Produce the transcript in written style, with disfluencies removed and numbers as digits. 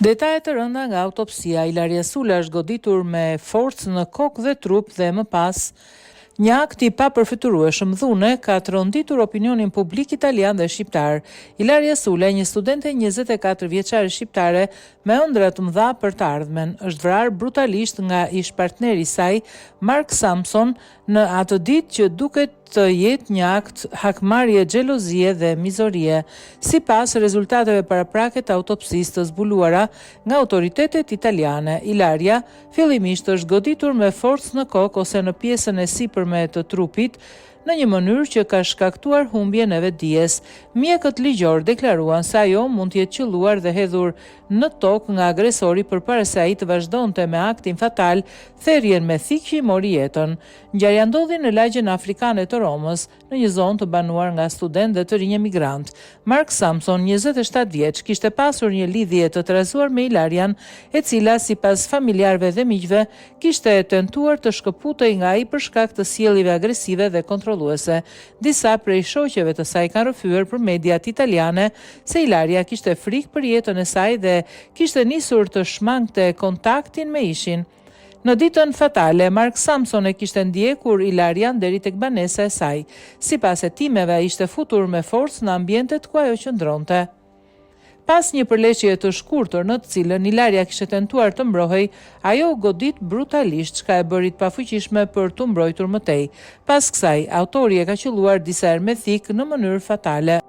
Detajet të rënda nga autopsia. Ilaria Sula është goditur me forcë në kokë dhe trup dhe më pas një akt i papërfitueshëm dhune ka tronditur opinionin publik italian dhe shqiptar. Ilaria Sula, një studente 24 vjeçare shqiptare me ëndra të mëdha për të ardhmen, është vrarë brutalisht nga ish-partneri i saj, Mark Samson, në atë ditë që duket të jetë një akt hakmarrje, xhelozie dhe mizorie, sipas rezultateve paraprake të autopsisë të zbuluara nga autoritetet italiane. Ilaria fillimisht është goditur me forcë në kokë ose në pjesën e sipërme të trupit, në një mënyrë që ka shkaktuar humbjen e vetdijes. Mjekët ligjor deklaruan se ajo mund të jetë qelluar dhe hedhur në tokë nga agresori përpara se ai të vazhdonte me aktin fatal, therrjen me thikë që i mori jetën. Ngjarja ndodhi në lagjen afrikane të Romës, në një zonë të banuar nga studentë dhe të rinj emigrant. Mark Samson, 27 vjeç, kishte pasur një lidhje të trazuar me Ilarian, e cila sipas familjarëve dhe miqve kishte tentuar të shkëputej nga ai për shkak të sjelljeve agresive dhe kontrolluese. Disa prej shoqeve të saj kanë rrëfyer për mediat italiane se Ilaria kishte frikë për jetën e saj dhe kishte nisur të shmangte kontaktin me ishin. Në ditën fatale, Mark Samson e kishte ndjekur Ilarian deri tek banesa e saj. Sipas hetimeve, ai ishte futur me forcë në ambientet ku ajo qëndronte. Pas një përleqje të shkurtër në të cilën Ilaria kishte tentuar të mbrohej, ajo u godit brutalisht, çka e bëri të pafuqishme për të mbrojtur më tej. Pas kësaj, autori e ka qelluar disa herë me thikë në mënyrë fatale.